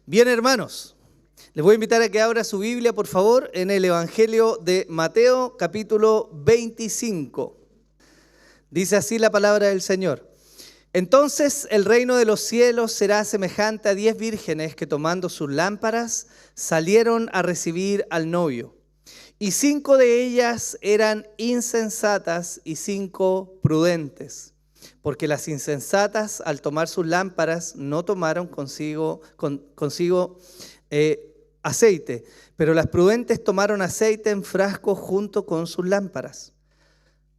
Bien, hermanos, les voy a invitar a que abra su Biblia, por favor, en el Evangelio de Mateo, capítulo 25. Dice así la palabra del Señor. Entonces el reino de los cielos será semejante a 10 vírgenes que tomando sus lámparas salieron a recibir al novio. Y 5 de ellas eran insensatas y 5 prudentes. Porque las insensatas, al tomar sus lámparas, no tomaron consigo aceite, pero las prudentes tomaron aceite en frascos junto con sus lámparas.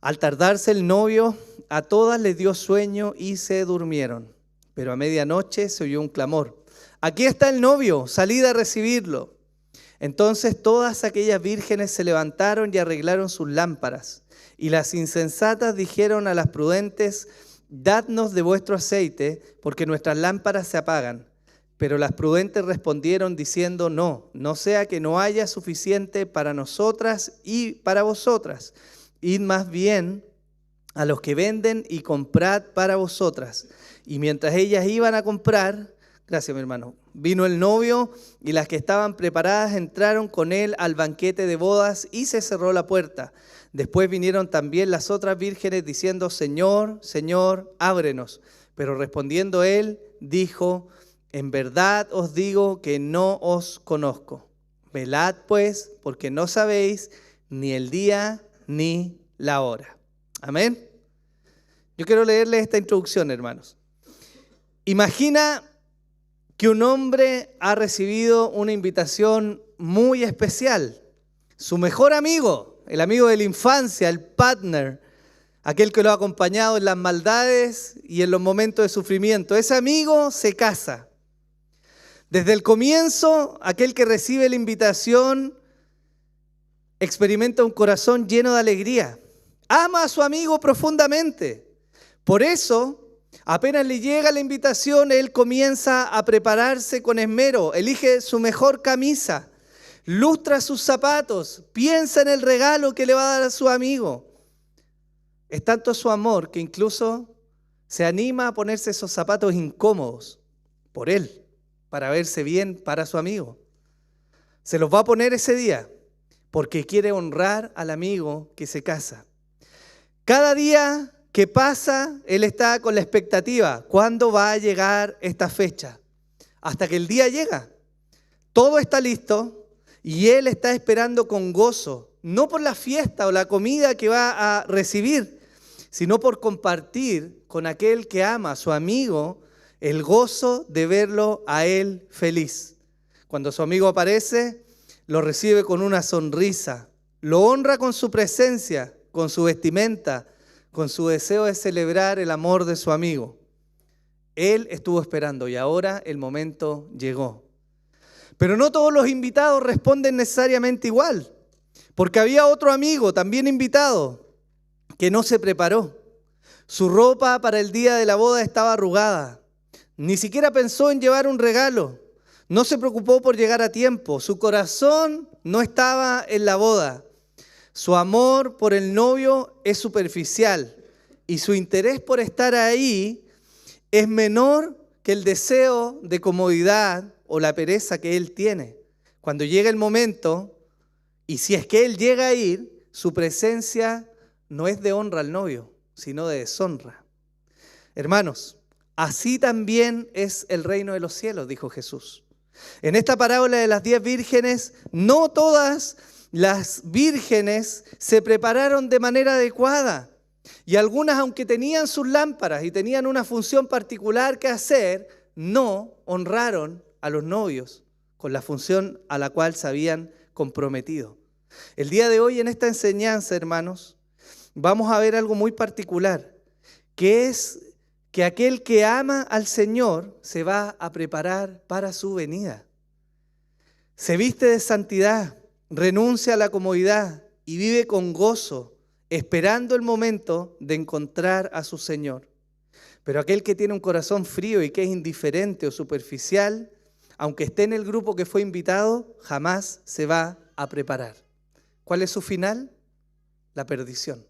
Al tardarse el novio, a todas les dio sueño y se durmieron. Pero a medianoche se oyó un clamor: «Aquí está el novio, salid a recibirlo». Entonces todas aquellas vírgenes se levantaron y arreglaron sus lámparas. Y las insensatas dijeron a las prudentes: «Dadnos de vuestro aceite, porque nuestras lámparas se apagan». Pero las prudentes respondieron diciendo: no sea que no haya suficiente para nosotras y para vosotras. Id más bien a los que venden y comprad para vosotras. Y mientras ellas iban a comprar, gracias mi hermano, vino el novio y las que estaban preparadas entraron con él al banquete de bodas y se cerró la puerta. Después vinieron también las otras vírgenes diciendo: Señor, Señor, ábrenos. Pero respondiendo él, dijo: en verdad os digo que no os conozco. Velad pues, porque no sabéis ni el día ni la hora. Amén. Yo quiero leerles esta introducción, hermanos. Imagina que un hombre ha recibido una invitación muy especial. Su mejor amigo, el amigo de la infancia, el partner, aquel que lo ha acompañado en las maldades y en los momentos de sufrimiento. Ese amigo se casa. Desde el comienzo, aquel que recibe la invitación experimenta un corazón lleno de alegría. Ama a su amigo profundamente. Por eso, apenas le llega la invitación, él comienza a prepararse con esmero. Elige su mejor camisa, lustra sus zapatos, piensa en el regalo que le va a dar a su amigo. Es tanto su amor que incluso se anima a ponerse esos zapatos incómodos por él, para verse bien para su amigo. Se los va a poner ese día porque quiere honrar al amigo que se casa. Cada día que pasa, él está con la expectativa: ¿cuándo va a llegar esta fecha? Hasta que el día llega. Todo está listo y él está esperando con gozo, no por la fiesta o la comida que va a recibir, sino por compartir con aquel que ama a su amigo el gozo de verlo a él feliz. Cuando su amigo aparece, lo recibe con una sonrisa, lo honra con su presencia, con su vestimenta, con su deseo de celebrar el amor de su amigo. Él estuvo esperando y ahora el momento llegó. Pero no todos los invitados responden necesariamente igual, porque había otro amigo también invitado que no se preparó. Su ropa para el día de la boda estaba arrugada. Ni siquiera pensó en llevar un regalo. No se preocupó por llegar a tiempo. Su corazón no estaba en la boda. Su amor por el novio es superficial y su interés por estar ahí es menor que el deseo de comodidad o la pereza que él tiene. Cuando llega el momento, y si es que él llega a ir, su presencia no es de honra al novio, sino de deshonra. Hermanos, así también es el reino de los cielos, dijo Jesús. En esta parábola de las 10 vírgenes, no todas las vírgenes se prepararon de manera adecuada. Y algunas, aunque tenían sus lámparas y tenían una función particular que hacer, no honraron a los novios con la función a la cual se habían comprometido. El día de hoy en esta enseñanza, hermanos, vamos a ver algo muy particular, que es que aquel que ama al Señor se va a preparar para su venida. Se viste de santidad, renuncia a la comodidad y vive con gozo, esperando el momento de encontrar a su Señor. Pero aquel que tiene un corazón frío y que es indiferente o superficial, aunque esté en el grupo que fue invitado, jamás se va a preparar. ¿Cuál es su final? La perdición,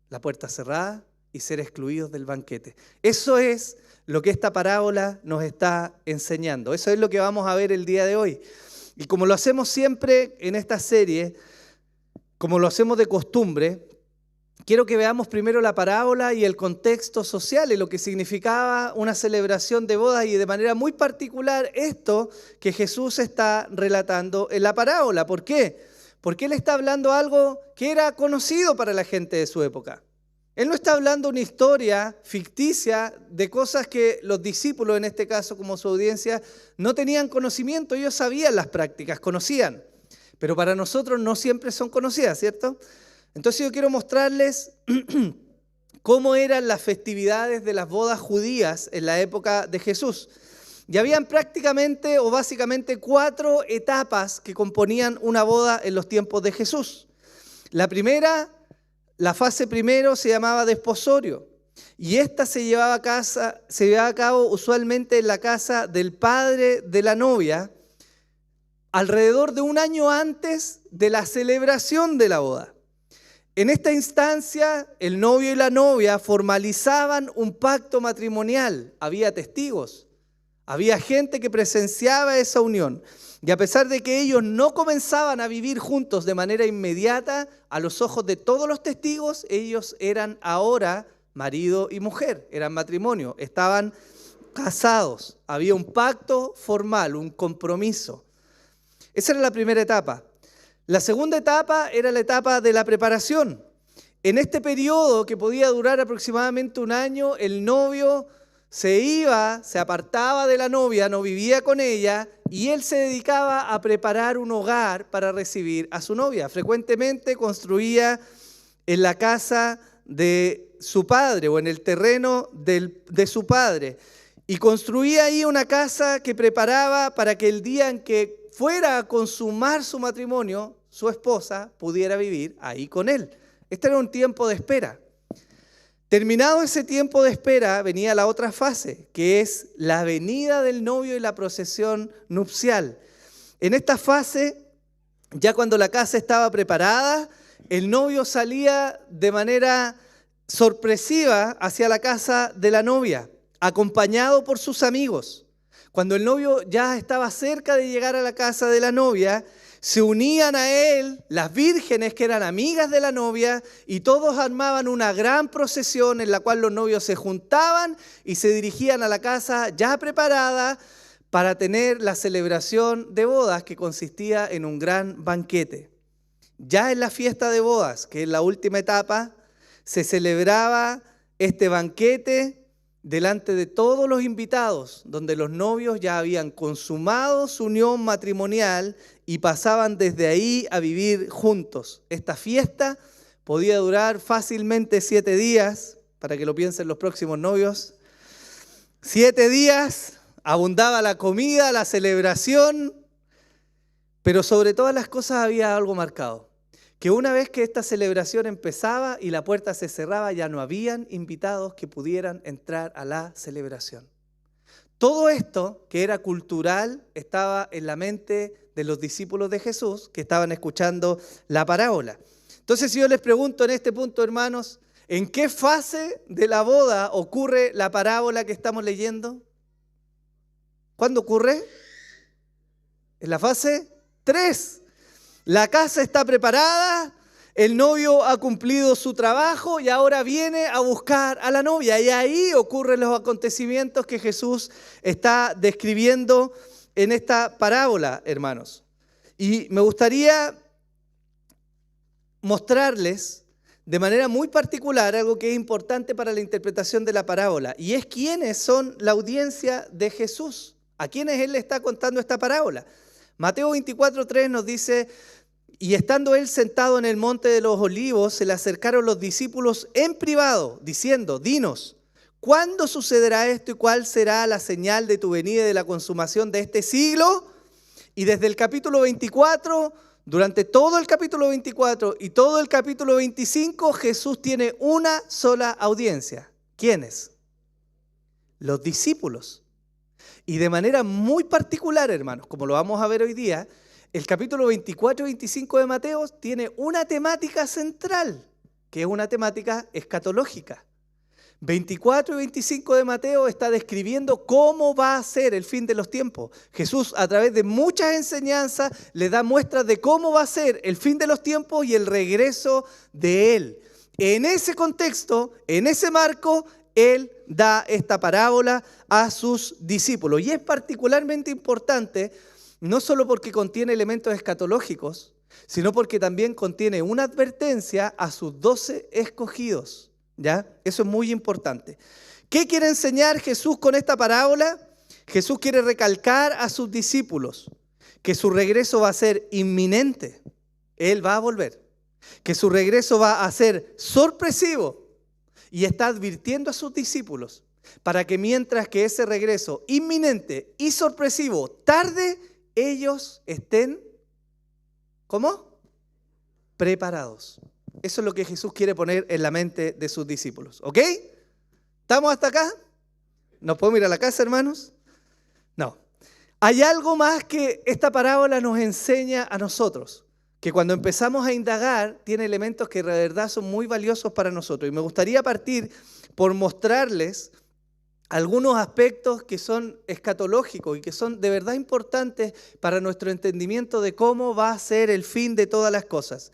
la puerta cerrada y ser excluidos del banquete. Eso es lo que esta parábola nos está enseñando. Eso es lo que vamos a ver el día de hoy. Y como lo hacemos siempre en esta serie, como lo hacemos de costumbre, quiero que veamos primero la parábola y el contexto social y lo que significaba una celebración de bodas y de manera muy particular esto que Jesús está relatando en la parábola. ¿Por qué? Porque Él está hablando algo que era conocido para la gente de su época. Él no está hablando una historia ficticia de cosas que los discípulos, en este caso como su audiencia, no tenían conocimiento. Ellos sabían las prácticas, conocían, pero para nosotros no siempre son conocidas, ¿cierto? Entonces yo quiero mostrarles cómo eran las festividades de las bodas judías en la época de Jesús. Y habían prácticamente o básicamente 4 etapas que componían una boda en los tiempos de Jesús. La fase primero se llamaba desposorio y esta se llevaba a cabo usualmente en la casa del padre de la novia alrededor de un año antes de la celebración de la boda. En esta instancia, el novio y la novia formalizaban un pacto matrimonial. Había testigos, había gente que presenciaba esa unión. Y a pesar de que ellos no comenzaban a vivir juntos de manera inmediata, a los ojos de todos los testigos, ellos eran ahora marido y mujer, eran matrimonio, estaban casados. Había un pacto formal, un compromiso. Esa era la primera etapa. La segunda etapa era la etapa de la preparación. En este periodo, que podía durar aproximadamente un año, el novio se apartaba de la novia, no vivía con ella, y él se dedicaba a preparar un hogar para recibir a su novia. Frecuentemente construía en la casa de su padre o en el terreno de su padre. Y construía ahí una casa que preparaba para que el día en que fuera a consumar su matrimonio, su esposa pudiera vivir ahí con él. Este era un tiempo de espera. Terminado ese tiempo de espera, venía la otra fase, que es la venida del novio y la procesión nupcial. En esta fase, ya cuando la casa estaba preparada, el novio salía de manera sorpresiva hacia la casa de la novia, acompañado por sus amigos. Cuando el novio ya estaba cerca de llegar a la casa de la novia, se unían a él las vírgenes que eran amigas de la novia y todos armaban una gran procesión en la cual los novios se juntaban y se dirigían a la casa ya preparada para tener la celebración de bodas que consistía en un gran banquete. Ya en la fiesta de bodas, que es la última etapa, se celebraba este banquete delante de todos los invitados, donde los novios ya habían consumado su unión matrimonial y pasaban desde ahí a vivir juntos. Esta fiesta podía durar fácilmente 7 días, para que lo piensen los próximos novios. 7 días, abundaba la comida, la celebración, pero sobre todas las cosas había algo marcado. Que una vez que esta celebración empezaba y la puerta se cerraba, ya no habían invitados que pudieran entrar a la celebración. Todo esto, que era cultural, estaba en la mente de los discípulos de Jesús que estaban escuchando la parábola. Entonces, si yo les pregunto en este punto, hermanos, ¿en qué fase de la boda ocurre la parábola que estamos leyendo? ¿Cuándo ocurre? En la fase 3. La casa está preparada, el novio ha cumplido su trabajo y ahora viene a buscar a la novia. Y ahí ocurren los acontecimientos que Jesús está describiendo en esta parábola, hermanos. Y me gustaría mostrarles de manera muy particular algo que es importante para la interpretación de la parábola. Y es quiénes son la audiencia de Jesús, a quienes Él le está contando esta parábola. Mateo 24:3 nos dice: y estando él sentado en el monte de los olivos, se le acercaron los discípulos en privado, diciendo: dinos, ¿cuándo sucederá esto y cuál será la señal de tu venida y de la consumación de este siglo? Y desde el capítulo 24, durante todo el capítulo 24 y todo el capítulo 25, Jesús tiene una sola audiencia. ¿Quiénes? Los discípulos. Y de manera muy particular, hermanos, como lo vamos a ver hoy día, el capítulo 24 y 25 de Mateo tiene una temática central, que es una temática escatológica. 24 y 25 de Mateo está describiendo cómo va a ser el fin de los tiempos. Jesús, a través de muchas enseñanzas, le da muestras de cómo va a ser el fin de los tiempos y el regreso de Él. En ese contexto, en ese marco, Él da esta parábola a sus discípulos. Y es particularmente importante, no solo porque contiene elementos escatológicos, sino porque también contiene una advertencia a sus 12 escogidos. ¿Ya? Eso es muy importante. ¿Qué quiere enseñar Jesús con esta parábola? Jesús quiere recalcar a sus discípulos que su regreso va a ser inminente. Él va a volver. Que su regreso va a ser sorpresivo. Y está advirtiendo a sus discípulos para que mientras que ese regreso inminente y sorpresivo tarde, ellos estén, ¿cómo? Preparados. Eso es lo que Jesús quiere poner en la mente de sus discípulos. ¿Ok? ¿Estamos hasta acá? ¿Nos podemos ir a la casa, hermanos? No. Hay algo más que esta parábola nos enseña a nosotros, que cuando empezamos a indagar tiene elementos que de verdad son muy valiosos para nosotros. Y me gustaría partir por mostrarles algunos aspectos que son escatológicos y que son de verdad importantes para nuestro entendimiento de cómo va a ser el fin de todas las cosas.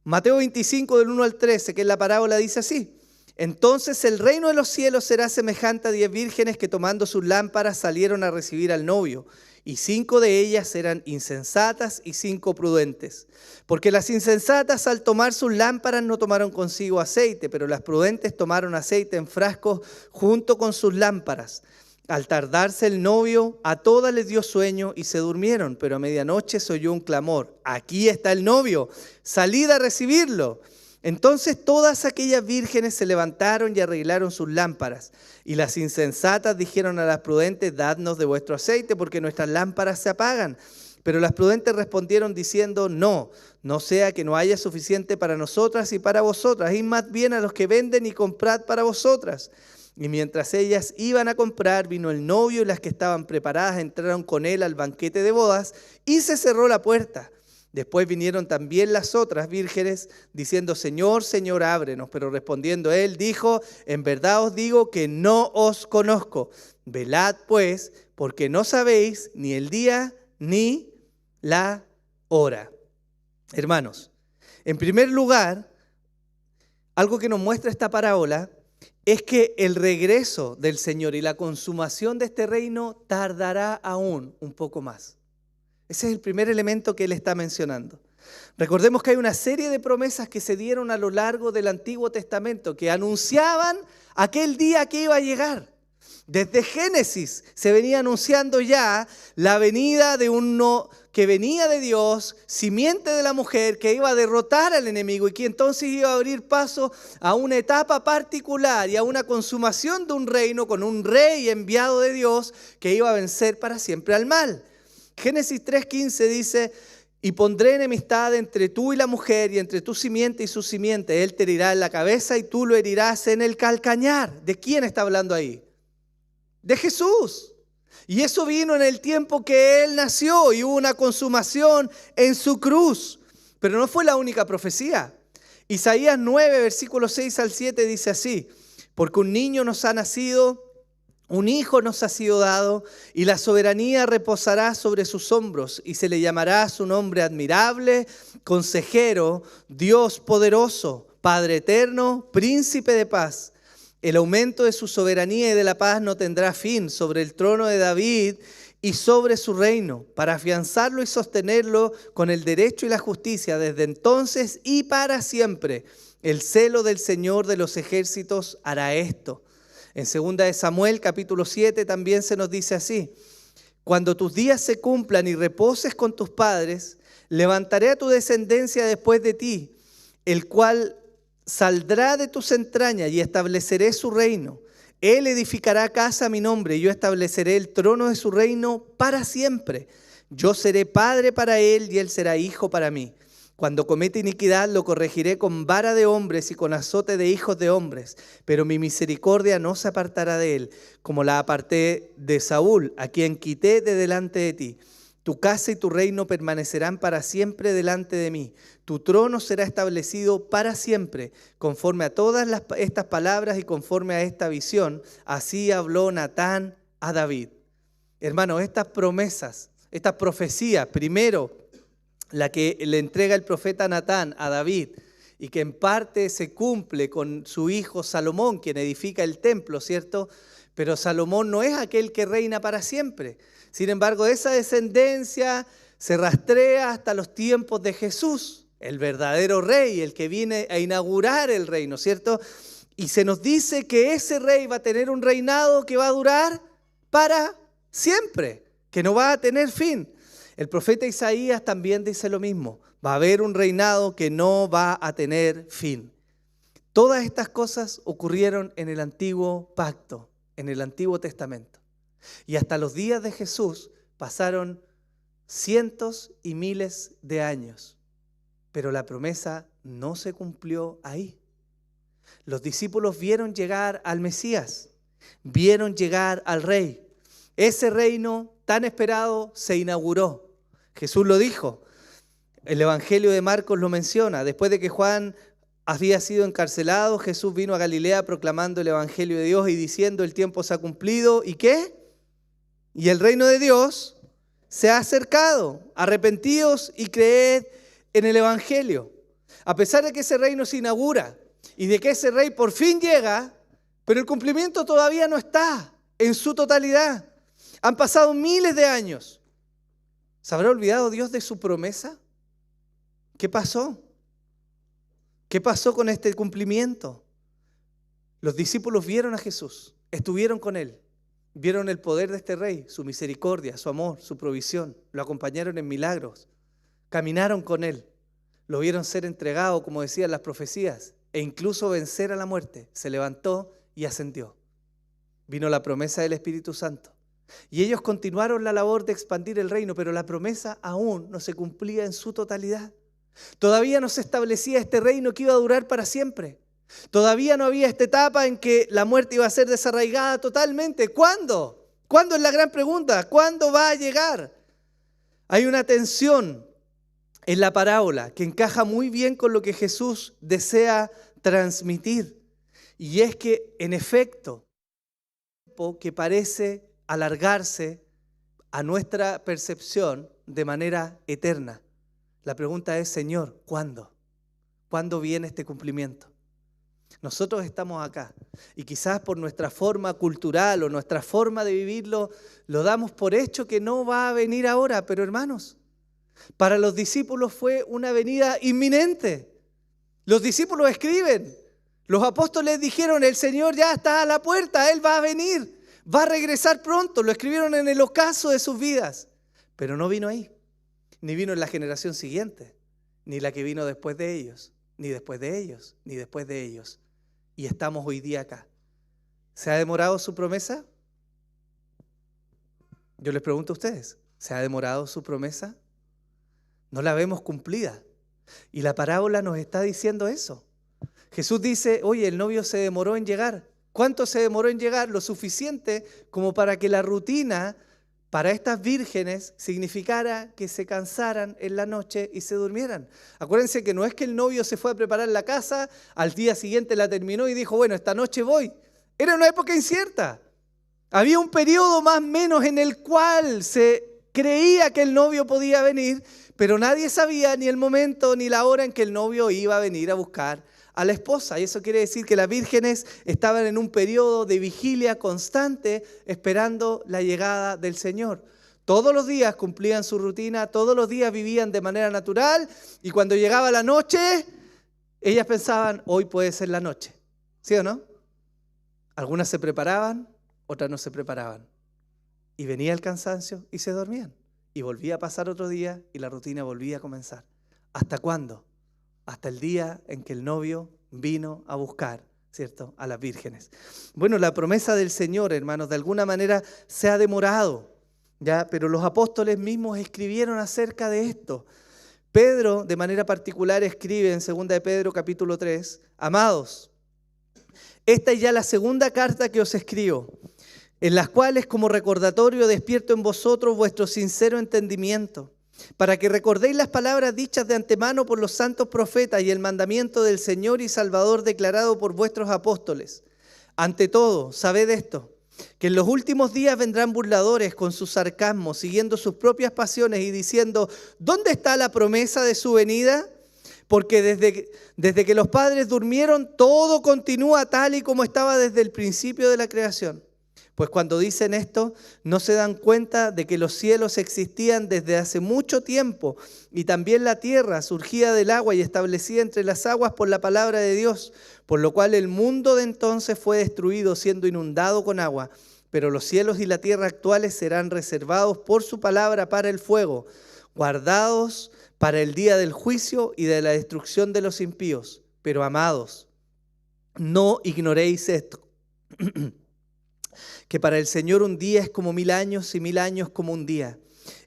Mateo 25, del 1 al 13, que es la parábola, dice así: entonces el reino de los cielos será semejante a 10 vírgenes que tomando sus lámparas salieron a recibir al novio, y 5 de ellas eran insensatas y 5 prudentes. Porque las insensatas al tomar sus lámparas no tomaron consigo aceite, pero las prudentes tomaron aceite en frascos junto con sus lámparas. Al tardarse el novio, a todas les dio sueño y se durmieron, pero a medianoche se oyó un clamor: aquí está el novio, salid a recibirlo. Entonces todas aquellas vírgenes se levantaron y arreglaron sus lámparas. Y las insensatas dijeron a las prudentes: dadnos de vuestro aceite, porque nuestras lámparas se apagan. Pero las prudentes respondieron diciendo: no sea que no haya suficiente para nosotras y para vosotras. Id más bien a los que venden y comprad para vosotras. Y mientras ellas iban a comprar, vino el novio, y las que estaban preparadas entraron con él al banquete de bodas, y se cerró la puerta. Después vinieron también las otras vírgenes, diciendo: Señor, Señor, ábrenos. Pero respondiendo él, dijo: en verdad os digo que no os conozco. Velad pues, porque no sabéis ni el día ni la hora. Hermanos, en primer lugar, algo que nos muestra esta parábola es que el regreso del Señor y la consumación de este reino tardará aún un poco más. Ese es el primer elemento que él está mencionando. Recordemos que hay una serie de promesas que se dieron a lo largo del Antiguo Testamento que anunciaban aquel día que iba a llegar. Desde Génesis se venía anunciando ya la venida de uno que venía de Dios, simiente de la mujer, que iba a derrotar al enemigo y que entonces iba a abrir paso a una etapa particular y a una consumación de un reino con un rey enviado de Dios que iba a vencer para siempre al mal. Génesis 3:15 dice: y pondré enemistad entre tú y la mujer, y entre tu simiente y su simiente. Él te herirá en la cabeza y tú lo herirás en el calcañar. ¿De quién está hablando ahí? De Jesús. Y eso vino en el tiempo que Él nació y hubo una consumación en su cruz. Pero no fue la única profecía. Isaías 9, versículos 6 al 7 dice así: porque un niño nos ha nacido, un hijo nos ha sido dado, y la soberanía reposará sobre sus hombros, y se le llamará su nombre admirable, consejero, Dios poderoso, Padre eterno, príncipe de paz. El aumento de su soberanía y de la paz no tendrá fin sobre el trono de David y sobre su reino, para afianzarlo y sostenerlo con el derecho y la justicia desde entonces y para siempre. El celo del Señor de los ejércitos hará esto. En 2 de Samuel, capítulo 7, también se nos dice así: cuando tus días se cumplan y reposes con tus padres, levantaré a tu descendencia después de ti, el cual saldrá de tus entrañas, y estableceré su reino. Él edificará casa a mi nombre, y yo estableceré el trono de su reino para siempre. Yo seré padre para él, y él será hijo para mí. Cuando cometa iniquidad, lo corregiré con vara de hombres y con azote de hijos de hombres. Pero mi misericordia no se apartará de él, como la aparté de Saúl, a quien quité de delante de ti. Tu casa y tu reino permanecerán para siempre delante de mí. Tu trono será establecido para siempre. Conforme a todas estas palabras y conforme a esta visión, así habló Natán a David. Hermanos, estas promesas, estas profecías, primero la que le entrega el profeta Natán a David y que en parte se cumple con su hijo Salomón, quien edifica el templo, ¿cierto? Pero Salomón no es aquel que reina para siempre. Sin embargo, esa descendencia se rastrea hasta los tiempos de Jesús, el verdadero rey, el que viene a inaugurar el reino, ¿cierto? Y se nos dice que ese rey va a tener un reinado que va a durar para siempre, que no va a tener fin. El profeta Isaías también dice lo mismo. Va a haber un reinado que no va a tener fin. Todas estas cosas ocurrieron en el antiguo pacto, en el Antiguo Testamento. Y hasta los días de Jesús pasaron cientos y miles de años. Pero la promesa no se cumplió ahí. Los discípulos vieron llegar al Mesías, vieron llegar al Rey. Ese reino tan esperado se inauguró. Jesús lo dijo. El Evangelio de Marcos lo menciona. Después de que Juan había sido encarcelado, Jesús vino a Galilea proclamando el Evangelio de Dios y diciendo: el tiempo se ha cumplido. ¿Y qué? Y el reino de Dios se ha acercado. Arrepentíos y creed en el Evangelio. A pesar de que ese reino se inaugura y de que ese rey por fin llega, pero el cumplimiento todavía no está en su totalidad. Han pasado miles de años. ¿Se habrá olvidado Dios de su promesa? ¿Qué pasó? ¿Qué pasó con este cumplimiento? Los discípulos vieron a Jesús, estuvieron con Él, vieron el poder de este Rey, su misericordia, su amor, su provisión, lo acompañaron en milagros, caminaron con Él, lo vieron ser entregado, como decían las profecías, e incluso vencer a la muerte. Se levantó y ascendió. Vino la promesa del Espíritu Santo. Y ellos continuaron la labor de expandir el reino, pero la promesa aún no se cumplía en su totalidad. Todavía no se establecía este reino que iba a durar para siempre. Todavía no había esta etapa en que la muerte iba a ser desarraigada totalmente. ¿Cuándo? ¿Cuándo es la gran pregunta? ¿Cuándo va a llegar? Hay una tensión en la parábola que encaja muy bien con lo que Jesús desea transmitir. Y es que, en efecto, que parece alargarse a nuestra percepción de manera eterna. La pregunta es: Señor, ¿cuándo? ¿Cuándo viene este cumplimiento? Nosotros estamos acá y quizás por nuestra forma cultural o nuestra forma de vivirlo, lo damos por hecho que no va a venir ahora. Pero hermanos, para los discípulos fue una venida inminente. Los discípulos escriben, los apóstoles dijeron: el Señor ya está a la puerta, Él va a venir, va a regresar pronto. Lo escribieron en el ocaso de sus vidas, pero no vino ahí. Ni vino en la generación siguiente, ni la que vino después de ellos, ni después de ellos, ni después de ellos. Y estamos hoy día acá. ¿Se ha demorado su promesa? Yo les pregunto a ustedes, ¿se ha demorado su promesa? No la vemos cumplida. Y la parábola nos está diciendo eso. Jesús dice: oye, el novio se demoró en llegar. ¿Cuánto se demoró en llegar? Lo suficiente como para que la rutina para estas vírgenes significara que se cansaran en la noche y se durmieran. Acuérdense que no es que el novio se fue a preparar la casa, al día siguiente la terminó y dijo: bueno, esta noche voy. Era una época incierta. Había un periodo más o menos en el cual se creía que el novio podía venir, pero nadie sabía ni el momento ni la hora en que el novio iba a venir a buscar a la esposa. Y eso quiere decir que las vírgenes estaban en un periodo de vigilia constante esperando la llegada del Señor. Todos los días cumplían su rutina, todos los días vivían de manera natural, y cuando llegaba la noche, ellas pensaban: hoy puede ser la noche. ¿Sí o no? Algunas se preparaban, otras no se preparaban. Y venía el cansancio y se dormían. Y volvía a pasar otro día y la rutina volvía a comenzar. ¿Hasta cuándo? Hasta el día en que el novio vino a buscar, ¿cierto?, a las vírgenes. Bueno, la promesa del Señor, hermanos, de alguna manera se ha demorado, ¿ya? Pero los apóstoles mismos escribieron acerca de esto. Pedro, de manera particular, escribe en 2 de Pedro, capítulo 3, amados, esta es ya la segunda carta que os escribo. en las cuales como recordatorio despierto en vosotros vuestro sincero entendimiento, para que recordéis las palabras dichas de antemano por los santos profetas y el mandamiento del Señor y Salvador declarado por vuestros apóstoles. Ante todo, sabed esto, que en los últimos días vendrán burladores con sus sarcasmos, siguiendo sus propias pasiones y diciendo, ¿dónde está la promesa de su venida? Porque desde que los padres durmieron, todo continúa tal y como estaba desde el principio de la creación. Pues cuando dicen esto, no se dan cuenta de que los cielos existían desde hace mucho tiempo y también la tierra surgía del agua y establecida entre las aguas por la palabra de Dios, por lo cual el mundo de entonces fue destruido siendo inundado con agua. Pero los cielos y la tierra actuales serán reservados por su palabra para el fuego, guardados para el día del juicio y de la destrucción de los impíos. Pero amados, no ignoréis esto, que para el Señor un día es como 1000 años y 1000 años como un día.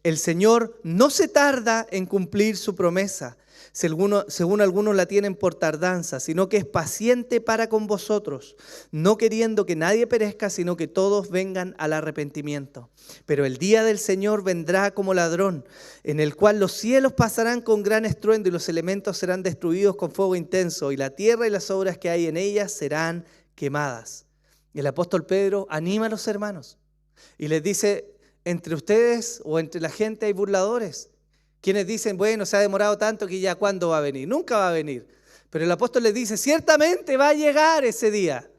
El Señor no se tarda en cumplir su promesa, según algunos la tienen por tardanza, sino que es paciente para con vosotros, no queriendo que nadie perezca, sino que todos vengan al arrepentimiento. Pero el día del Señor vendrá como ladrón, en el cual los cielos pasarán con gran estruendo y los elementos serán destruidos con fuego intenso, y la tierra y las obras que hay en ellas serán quemadas. Y el apóstol Pedro anima a los hermanos y les dice, entre ustedes o entre la gente hay burladores, quienes dicen, bueno, se ha demorado tanto que ya ¿cuándo va a venir? Nunca va a venir. Pero el apóstol les dice, ciertamente va a llegar ese día,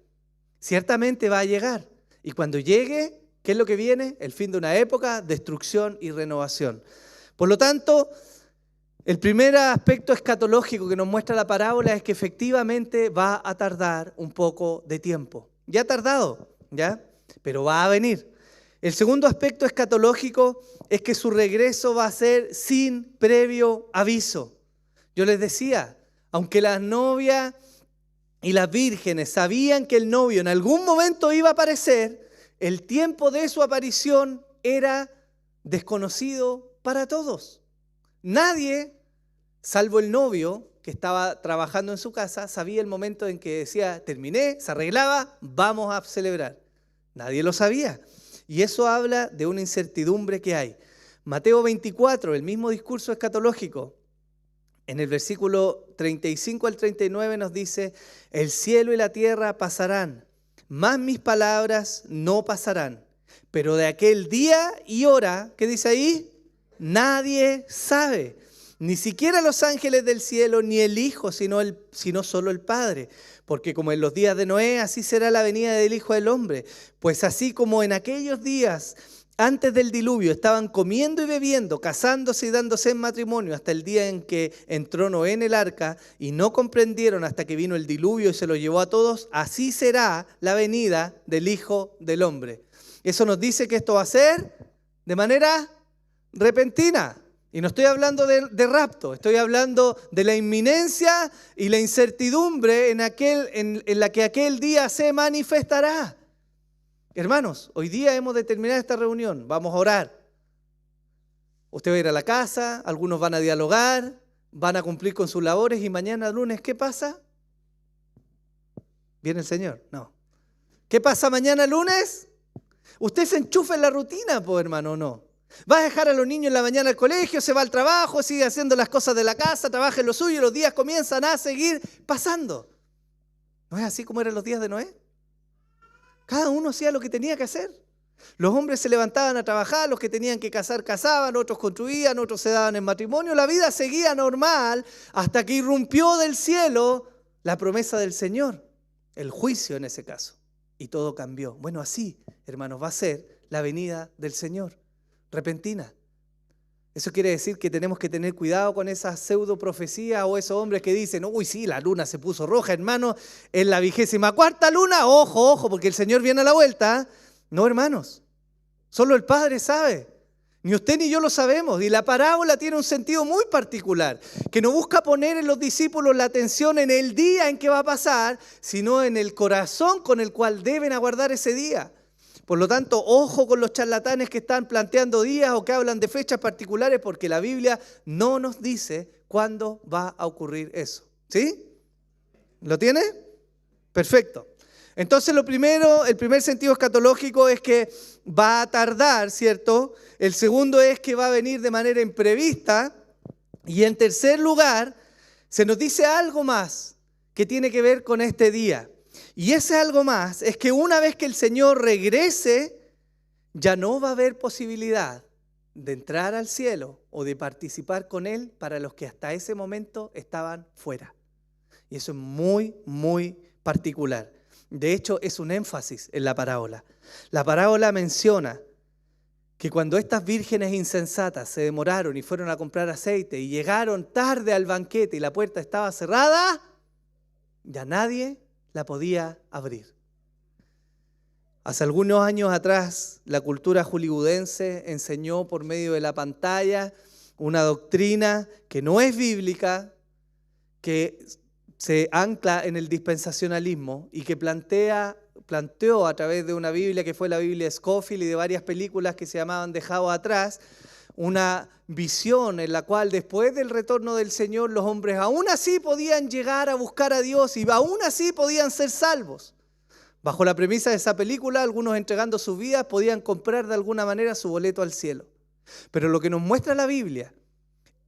ciertamente va a llegar. Y cuando llegue, ¿qué es lo que viene? El fin de una época, destrucción y renovación. Por lo tanto, el primer aspecto escatológico que nos muestra la parábola es que efectivamente va a tardar un poco de tiempo. Ya ha tardado, ¿ya? Pero va a venir. El segundo aspecto escatológico es que su regreso va a ser sin previo aviso. Yo les decía, aunque las novias y las vírgenes sabían que el novio en algún momento iba a aparecer, el tiempo de su aparición era desconocido para todos. Nadie, salvo el novio, que estaba trabajando en su casa, sabía el momento en que decía, terminé, se arreglaba, vamos a celebrar. Nadie lo sabía. Y eso habla de una incertidumbre que hay. Mateo 24, el mismo discurso escatológico, en el versículo 35 al 39 nos dice, el cielo y la tierra pasarán, mas mis palabras no pasarán. Pero de aquel día y hora, ¿qué dice ahí? Nadie sabe. Ni siquiera los ángeles del cielo, ni el Hijo, sino solo el Padre. Porque como en los días de Noé, así será la venida del Hijo del Hombre. Pues así como en aquellos días, antes del diluvio, estaban comiendo y bebiendo, casándose y dándose en matrimonio, hasta el día en que entró Noé en el arca, y no comprendieron hasta que vino el diluvio y se lo llevó a todos, así será la venida del Hijo del Hombre. Eso nos dice que esto va a ser de manera repentina. Y no estoy hablando de rapto, estoy hablando de la inminencia y la incertidumbre en la que aquel día se manifestará. Hermanos, hoy día hemos de terminar esta reunión, vamos a orar. Usted va a ir a la casa, algunos van a dialogar, van a cumplir con sus labores y mañana lunes, ¿qué pasa? ¿Viene el Señor? No. ¿Qué pasa mañana lunes? Usted se enchufa en la rutina, pues hermano, ¿o no? Va a dejar a los niños en la mañana al colegio, se va al trabajo, sigue haciendo las cosas de la casa, trabaja en lo suyo y los días comienzan a seguir pasando. ¿No es así como eran los días de Noé? Cada uno hacía lo que tenía que hacer. Los hombres se levantaban a trabajar, los que tenían que casar, casaban, otros construían, otros se daban en matrimonio. La vida seguía normal hasta que irrumpió del cielo la promesa del Señor, el juicio en ese caso. Y todo cambió. Bueno, así, hermanos, va a ser la venida del Señor. Repentina. Eso quiere decir que tenemos que tener cuidado con esas pseudo profecías o esos hombres que dicen, uy, sí, la luna se puso roja, hermano, en la 24ª luna, ojo, ojo, porque el Señor viene a la vuelta. No, hermanos, solo el Padre sabe. Ni usted ni yo lo sabemos. Y la parábola tiene un sentido muy particular, que no busca poner en los discípulos la atención en el día en que va a pasar, sino en el corazón con el cual deben aguardar ese día. Por lo tanto, ojo con los charlatanes que están planteando días o que hablan de fechas particulares, porque la Biblia no nos dice cuándo va a ocurrir eso. ¿Sí? ¿Lo tiene? Perfecto. Entonces el primer sentido escatológico es que va a tardar, ¿cierto? El segundo es que va a venir de manera imprevista. Y en tercer lugar, se nos dice algo más que tiene que ver con este día. Y ese algo más es que una vez que el Señor regrese, ya no va a haber posibilidad de entrar al cielo o de participar con Él para los que hasta ese momento estaban fuera. Y eso es muy, muy particular. De hecho, es un énfasis en la parábola. La parábola menciona que cuando estas vírgenes insensatas se demoraron y fueron a comprar aceite y llegaron tarde al banquete y la puerta estaba cerrada, ya nadie la podía abrir. Hace algunos años atrás, la cultura hollywoodense enseñó por medio de la pantalla una doctrina que no es bíblica, que se ancla en el dispensacionalismo y que planteó a través de una Biblia que fue la Biblia Scofield y de varias películas que se llamaban Dejado Atrás, una visión en la cual después del retorno del Señor los hombres aún así podían llegar a buscar a Dios y aún así podían ser salvos. Bajo la premisa de esa película, algunos entregando sus vidas podían comprar de alguna manera su boleto al cielo. Pero lo que nos muestra la Biblia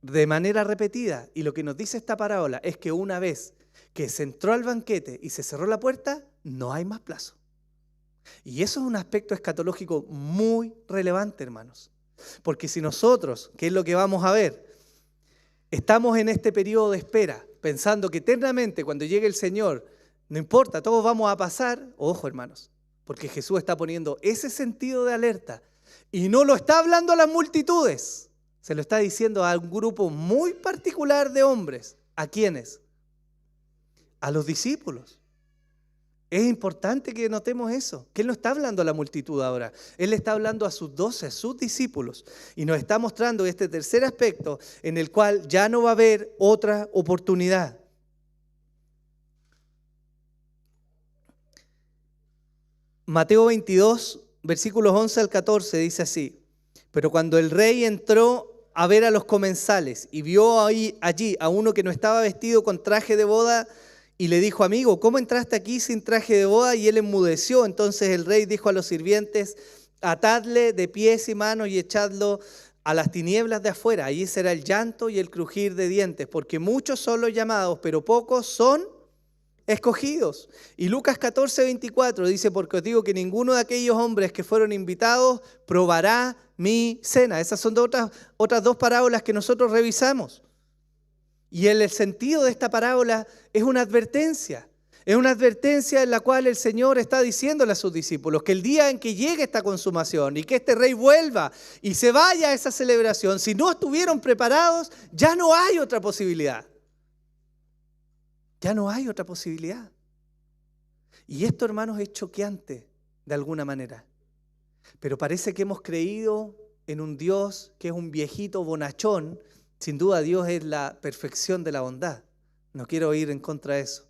de manera repetida y lo que nos dice esta parábola es que una vez que se entró al banquete y se cerró la puerta, no hay más plazo. Y eso es un aspecto escatológico muy relevante, hermanos. Porque si nosotros, ¿qué es lo que vamos a ver? Estamos en este periodo de espera, pensando que eternamente cuando llegue el Señor, no importa, todos vamos a pasar. Ojo, hermanos, porque Jesús está poniendo ese sentido de alerta y no lo está hablando a las multitudes, se lo está diciendo a un grupo muy particular de hombres. ¿A quiénes? A los discípulos. Es importante que notemos eso, que Él no está hablando a la multitud ahora. Él está hablando a sus 12, a sus discípulos. Y nos está mostrando este tercer aspecto en el cual ya no va a haber otra oportunidad. Mateo 22, versículos 11 al 14 dice así: pero cuando el rey entró a ver a los comensales y vio allí a uno que no estaba vestido con traje de boda, y le dijo: amigo, ¿cómo entraste aquí sin traje de boda? Y él enmudeció. Entonces el rey dijo a los sirvientes: atadle de pies y manos y echadlo a las tinieblas de afuera. Allí será el llanto y el crujir de dientes, porque muchos son los llamados, pero pocos son escogidos. Y Lucas 14, 24 dice: porque os digo que ninguno de aquellos hombres que fueron invitados probará mi cena. Esas son otras dos parábolas que nosotros revisamos. Y el sentido de esta parábola es una advertencia. Es una advertencia en la cual el Señor está diciéndole a sus discípulos que el día en que llegue esta consumación y que este rey vuelva y se vaya a esa celebración, si no estuvieron preparados, ya no hay otra posibilidad. Ya no hay otra posibilidad. Y esto, hermanos, es choqueante de alguna manera. Pero parece que hemos creído en un Dios que es un viejito bonachón. Sin duda Dios es la perfección de la bondad. No quiero ir en contra de eso.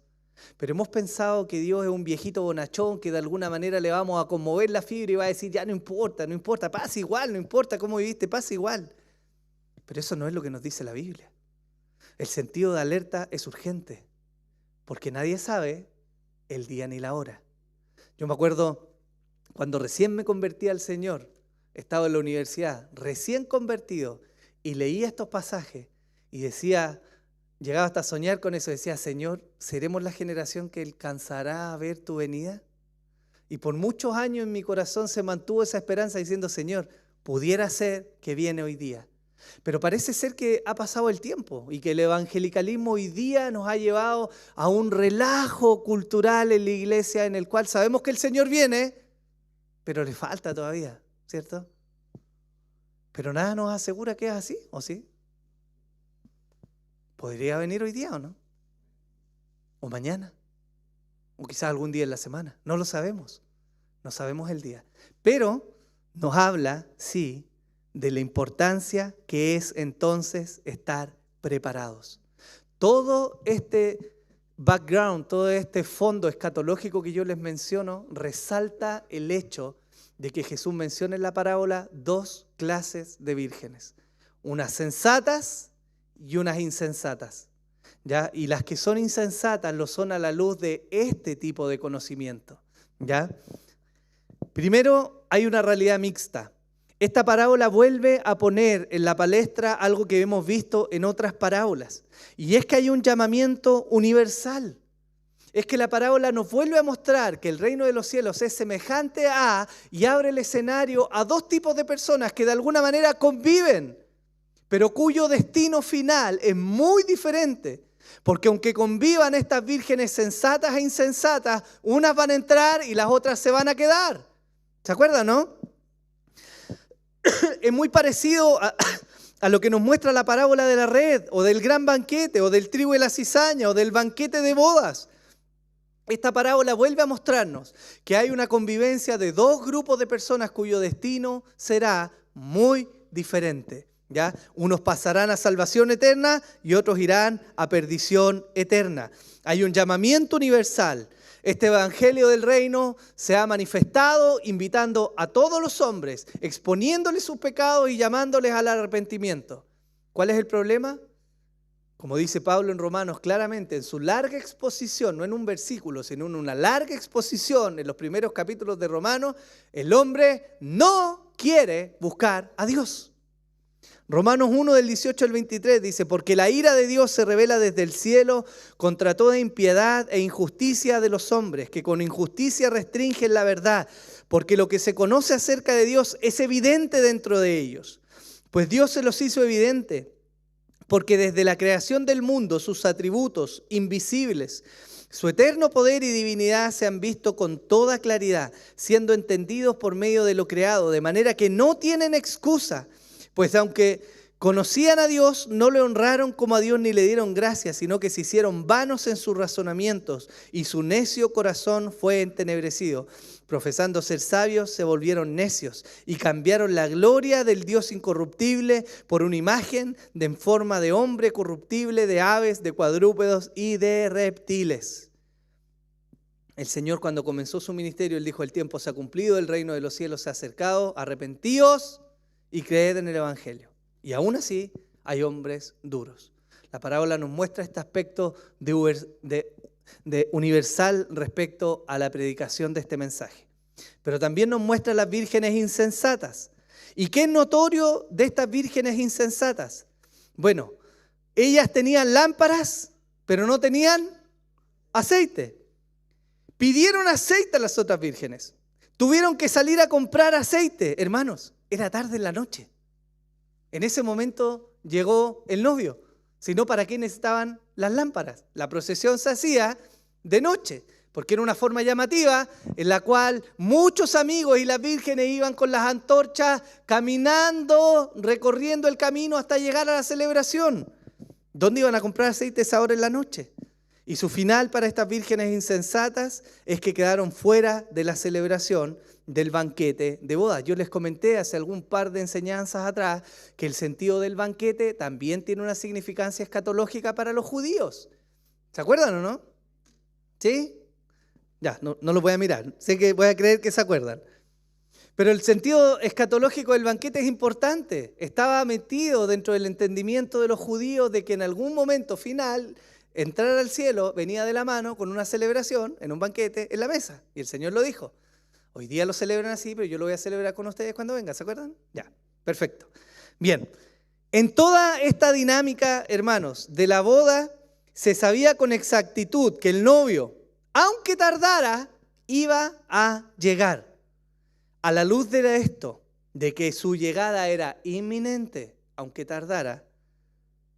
Pero hemos pensado que Dios es un viejito bonachón que de alguna manera le vamos a conmover la fibra y va a decir: ya no importa, pasa igual, no importa cómo viviste, pasa igual. Pero eso no es lo que nos dice la Biblia. El sentido de alerta es urgente, porque nadie sabe el día ni la hora. Yo me acuerdo cuando recién me convertí al Señor, estaba en la universidad, recién convertido, y leía estos pasajes y decía, llegaba hasta a soñar con eso, decía: Señor, ¿seremos la generación que alcanzará a ver tu venida? Y por muchos años en mi corazón se mantuvo esa esperanza diciendo: Señor, pudiera ser que viene hoy día. Pero parece ser que ha pasado el tiempo y que el evangelicalismo hoy día nos ha llevado a un relajo cultural en la iglesia en el cual sabemos que el Señor viene, pero le falta todavía, ¿cierto? Pero nada nos asegura que es así, ¿o sí? ¿Podría venir hoy día o no? ¿O mañana? ¿O quizás algún día en la semana? No lo sabemos. No sabemos el día. Pero nos habla, sí, de la importancia que es entonces estar preparados. Todo este background, todo este fondo escatológico que yo les menciono, resalta el hecho de que Jesús menciona en la parábola dos clases de vírgenes, unas sensatas y unas insensatas, ¿ya? Y las que son insensatas lo son a la luz de este tipo de conocimiento. ¿Ya? Primero, hay una realidad mixta. Esta parábola vuelve a poner en la palestra algo que hemos visto en otras parábolas. Y es que hay un llamamiento universal. Es que la parábola nos vuelve a mostrar que el reino de los cielos es semejante a, y abre el escenario a dos tipos de personas que de alguna manera conviven, pero cuyo destino final es muy diferente. Porque aunque convivan estas vírgenes sensatas e insensatas, unas van a entrar y las otras se van a quedar. ¿Se acuerdan, no? Es muy parecido a lo que nos muestra la parábola de la red, o del gran banquete, o del trigo y la cizaña, o del banquete de bodas. Esta parábola vuelve a mostrarnos que hay una convivencia de dos grupos de personas cuyo destino será muy diferente. ¿Ya? Unos pasarán a salvación eterna y otros irán a perdición eterna. Hay un llamamiento universal. Este evangelio del reino se ha manifestado invitando a todos los hombres, exponiéndoles sus pecados y llamándoles al arrepentimiento. ¿Cuál es el problema? Como dice Pablo en Romanos claramente, en su larga exposición, no en un versículo, sino en una larga exposición en los primeros capítulos de Romanos, el hombre no quiere buscar a Dios. Romanos 1 del 18 al 23 dice, porque la ira de Dios se revela desde el cielo contra toda impiedad e injusticia de los hombres, que con injusticia restringen la verdad, porque lo que se conoce acerca de Dios es evidente dentro de ellos. Pues Dios se los hizo evidente, porque desde la creación del mundo sus atributos invisibles, su eterno poder y divinidad se han visto con toda claridad, siendo entendidos por medio de lo creado, de manera que no tienen excusa. Pues aunque conocían a Dios, no le honraron como a Dios ni le dieron gracias, sino que se hicieron vanos en sus razonamientos y su necio corazón fue entenebrecido. Profesando ser sabios, se volvieron necios y cambiaron la gloria del Dios incorruptible por una imagen en forma de hombre corruptible, de aves, de cuadrúpedos y de reptiles. El Señor, cuando comenzó su ministerio, Él dijo, el tiempo se ha cumplido, el reino de los cielos se ha acercado, arrepentíos y creed en el Evangelio. Y aún así hay hombres duros. La parábola nos muestra este aspecto de universal respecto a la predicación de este mensaje. Pero también nos muestra las vírgenes insensatas. ¿Y qué es notorio de estas vírgenes insensatas? Bueno, ellas tenían lámparas, pero no tenían aceite. Pidieron aceite a las otras vírgenes. Tuvieron que salir a comprar aceite, hermanos. Era tarde en la noche. En ese momento llegó el novio. Si no, ¿para qué necesitaban las lámparas? La procesión se hacía de noche, porque era una forma llamativa en la cual muchos amigos y las vírgenes iban con las antorchas caminando, recorriendo el camino hasta llegar a la celebración. ¿Dónde iban a comprar aceite esa hora en la noche? Y su final para estas vírgenes insensatas es que quedaron fuera de la celebración del banquete de bodas. Yo les comenté hace algún par de enseñanzas atrás que el sentido del banquete también tiene una significancia escatológica para los judíos. ¿Se acuerdan o no? ¿Sí? Ya, no los voy a mirar. Sé que voy a creer que se acuerdan. Pero el sentido escatológico del banquete es importante. Estaba metido dentro del entendimiento de los judíos de que en algún momento final entrar al cielo venía de la mano con una celebración en un banquete en la mesa. Y el Señor lo dijo. Hoy día lo celebran así, pero yo lo voy a celebrar con ustedes cuando venga, ¿se acuerdan? Ya, perfecto. Bien, en toda esta dinámica, hermanos, de la boda, se sabía con exactitud que el novio, aunque tardara, iba a llegar. A la luz de esto, de que su llegada era inminente, aunque tardara,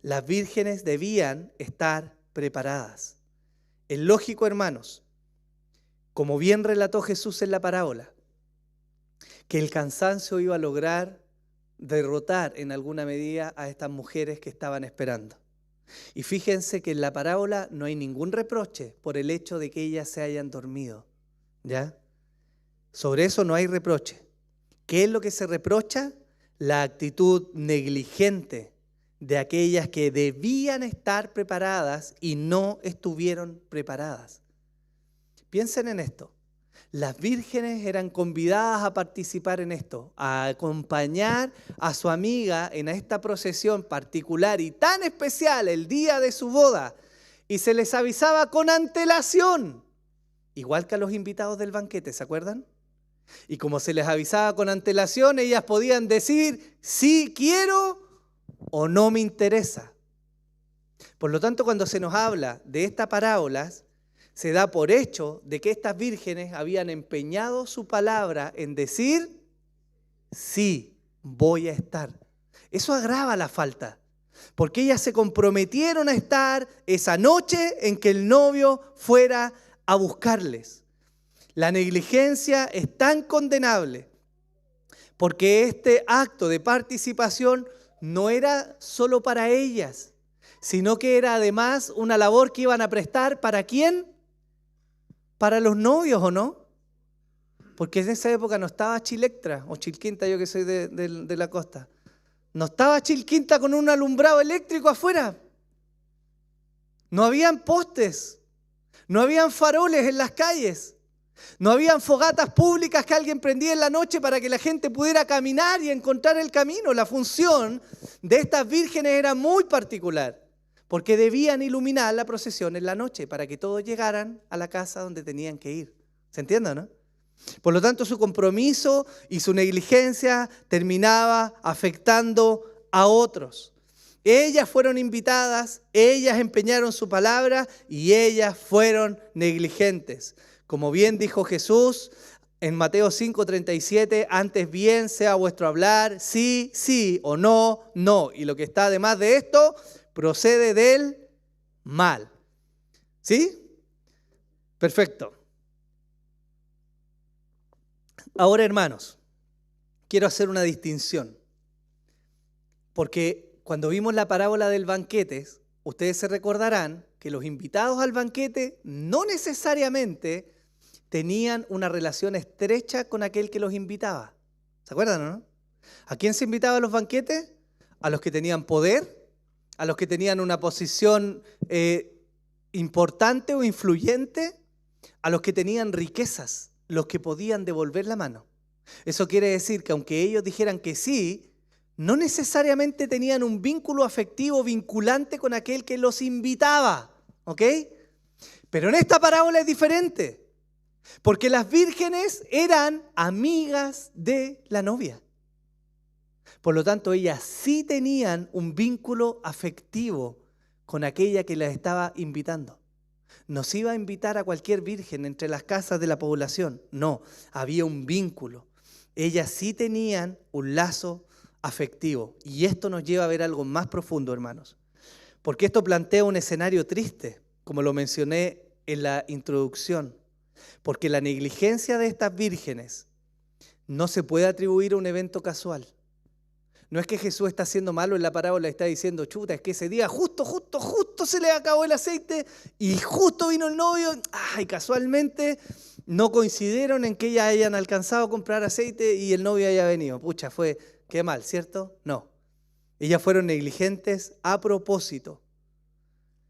las vírgenes debían estar preparadas. Es lógico, hermanos, como bien relató Jesús en la parábola, que el cansancio iba a lograr derrotar en alguna medida a estas mujeres que estaban esperando. Y fíjense que en la parábola no hay ningún reproche por el hecho de que ellas se hayan dormido, ¿ya? Sobre eso no hay reproche. ¿Qué es lo que se reprocha? La actitud negligente de aquellas que debían estar preparadas y no estuvieron preparadas. Piensen en esto. Las vírgenes eran convidadas a participar en esto, a acompañar a su amiga en esta procesión particular y tan especial el día de su boda. Y se les avisaba con antelación. igual que a los invitados del banquete, ¿se acuerdan? Y como se les avisaba con antelación, ellas podían decir, sí quiero o no me interesa. Por lo tanto, cuando se nos habla de estas parábolas, se da por hecho de que estas vírgenes habían empeñado su palabra en decir, sí, voy a estar. Eso agrava la falta, porque ellas se comprometieron a estar esa noche en que el novio fuera a buscarles. La negligencia es tan condenable, porque este acto de participación no era solo para ellas, sino que era además una labor que iban a prestar ¿para quién? Para los novios, ¿o no? Porque en esa época no estaba Chilectra o Chilquinta, yo que soy de la costa. No estaba Chilquinta con un alumbrado eléctrico afuera. No habían postes, no habían faroles en las calles, no habían fogatas públicas que alguien prendía en la noche para que la gente pudiera caminar y encontrar el camino. La función de estas vírgenes era muy particular, porque debían iluminar la procesión en la noche para que todos llegaran a la casa donde tenían que ir. ¿Se entiende, no? Por lo tanto, su compromiso y su negligencia terminaba afectando a otros. Ellas fueron invitadas, ellas empeñaron su palabra y ellas fueron negligentes. Como bien dijo Jesús en Mateo 5:37, antes bien sea vuestro hablar, sí, sí, o no, no. Y lo que está además de esto, procede del mal. ¿Sí? Perfecto. Ahora, hermanos, quiero hacer una distinción, porque cuando vimos la parábola del banquete, ustedes se recordarán que los invitados al banquete no necesariamente tenían una relación estrecha con aquel que los invitaba. ¿Se acuerdan, no? ¿A quién se invitaba a los banquetes? A los que tenían poder, a los que tenían una posición importante o influyente, a los que tenían riquezas, los que podían devolver la mano. Eso quiere decir que aunque ellos dijeran que sí, no necesariamente tenían un vínculo afectivo vinculante con aquel que los invitaba, ¿ok? Pero en esta parábola es diferente, porque las vírgenes eran amigas de la novia. Por lo tanto, ellas sí tenían un vínculo afectivo con aquella que las estaba invitando. No se iba a invitar a cualquier virgen entre las casas de la población. No, había un vínculo. Ellas sí tenían un lazo afectivo. Y esto nos lleva a ver algo más profundo, hermanos. Porque esto plantea un escenario triste, como lo mencioné en la introducción. Porque la negligencia de estas vírgenes no se puede atribuir a un evento casual. No es que Jesús está haciendo malo en la parábola y está diciendo, chuta, es que ese día justo se le acabó el aceite y justo vino el novio. Y casualmente no coincidieron en que ellas hayan alcanzado a comprar aceite y el novio haya venido. Pucha, qué mal, ¿cierto? No. Ellas fueron negligentes a propósito.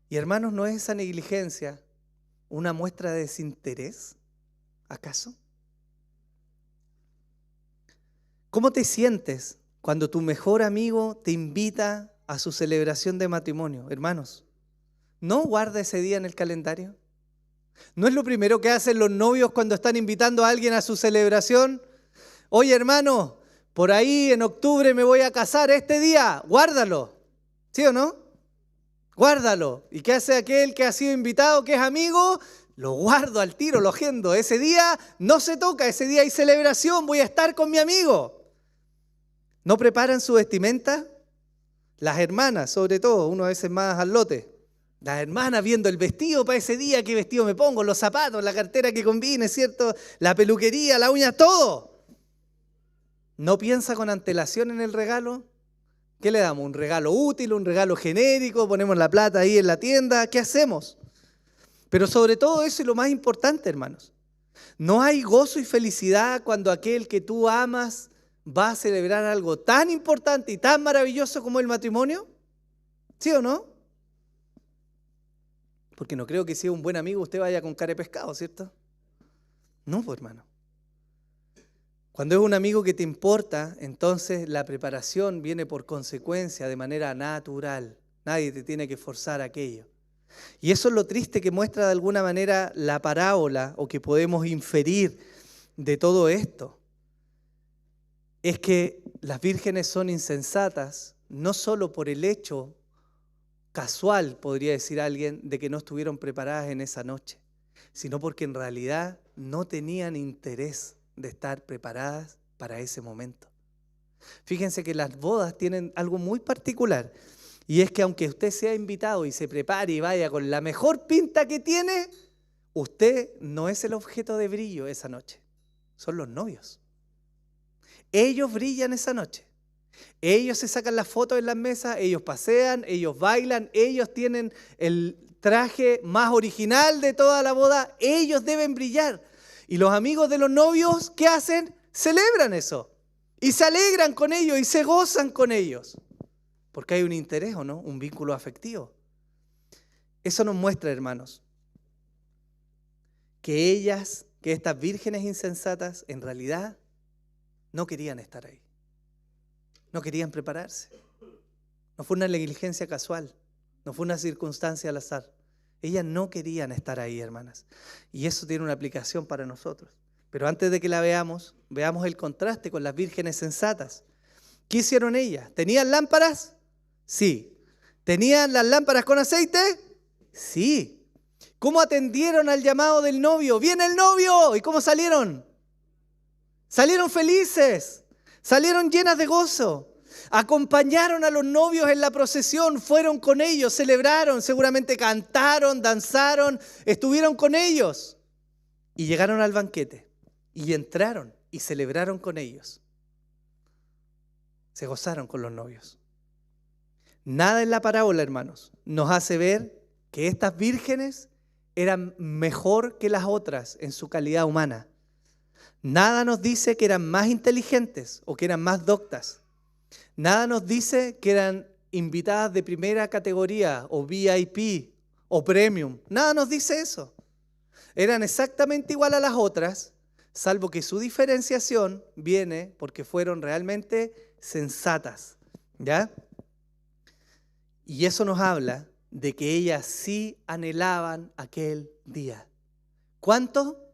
Y hermanos, ¿no es esa negligencia una muestra de desinterés? ¿Acaso? ¿Cómo te sientes cuando tu mejor amigo te invita a su celebración de matrimonio? Hermanos, ¿no guarda ese día en el calendario? ¿No es lo primero que hacen los novios cuando están invitando a alguien a su celebración? Oye, hermano, por ahí en octubre me voy a casar este día, guárdalo. ¿Sí o no? Guárdalo. ¿Y qué hace aquel que ha sido invitado, que es amigo? Lo guardo al tiro, lo agendo. Ese día no se toca, ese día hay celebración, voy a estar con mi amigo. ¿No preparan su vestimenta? Las hermanas, sobre todo, uno a veces más al lote. Las hermanas viendo el vestido para ese día, qué vestido me pongo, los zapatos, la cartera que combine, ¿cierto? La peluquería, la uña, todo. ¿No piensa con antelación en el regalo? ¿Qué le damos? ¿Un regalo útil, un regalo genérico? ¿Ponemos la plata ahí en la tienda? ¿Qué hacemos? Pero sobre todo eso y lo más importante, hermanos. ¿No hay gozo y felicidad cuando aquel que tú amas va a celebrar algo tan importante y tan maravilloso como el matrimonio? ¿Sí o no? Porque no creo que si es un buen amigo usted vaya con cara de pescado, ¿cierto? No, pues hermano. Cuando es un amigo que te importa, entonces la preparación viene por consecuencia, de manera natural. Nadie te tiene que forzar aquello. Y eso es lo triste que muestra de alguna manera la parábola, o que podemos inferir de todo esto. Es que las vírgenes son insensatas, no solo por el hecho casual, podría decir alguien, de que no estuvieron preparadas en esa noche, sino porque en realidad no tenían interés de estar preparadas para ese momento. Fíjense que las bodas tienen algo muy particular, y es que aunque usted sea invitado y se prepare y vaya con la mejor pinta que tiene, usted no es el objeto de brillo esa noche, son los novios. Ellos brillan esa noche. Ellos se sacan las fotos en las mesas, ellos pasean, ellos bailan, ellos tienen el traje más original de toda la boda, ellos deben brillar. Y los amigos de los novios, ¿qué hacen? Celebran eso. Y se alegran con ellos y se gozan con ellos. Porque hay un interés, ¿o no? Un vínculo afectivo. Eso nos muestra, hermanos, que estas vírgenes insensatas, en realidad no querían estar ahí. No querían prepararse. No fue una negligencia casual. No fue una circunstancia al azar. Ellas no querían estar ahí, hermanas. Y eso tiene una aplicación para nosotros. Pero antes de que la veamos, veamos el contraste con las vírgenes sensatas. ¿Qué hicieron ellas? ¿Tenían lámparas? Sí. ¿Tenían las lámparas con aceite? Sí. ¿Cómo atendieron al llamado del novio? ¡Viene el novio! ¿Y cómo salieron? Salieron felices. Salieron llenas de gozo. Acompañaron a los novios en la procesión, fueron con ellos, celebraron, seguramente cantaron, danzaron, estuvieron con ellos. Y llegaron al banquete y entraron y celebraron con ellos. Se gozaron con los novios. Nada en la parábola, hermanos, nos hace ver que estas vírgenes eran mejor que las otras en su calidad humana. Nada nos dice que eran más inteligentes o que eran más doctas. Nada nos dice que eran invitadas de primera categoría o VIP o premium. Nada nos dice eso. Eran exactamente igual a las otras, salvo que su diferenciación viene porque fueron realmente sensatas. ¿Ya? Y eso nos habla de que ellas sí anhelaban aquel día. ¿Cuánto?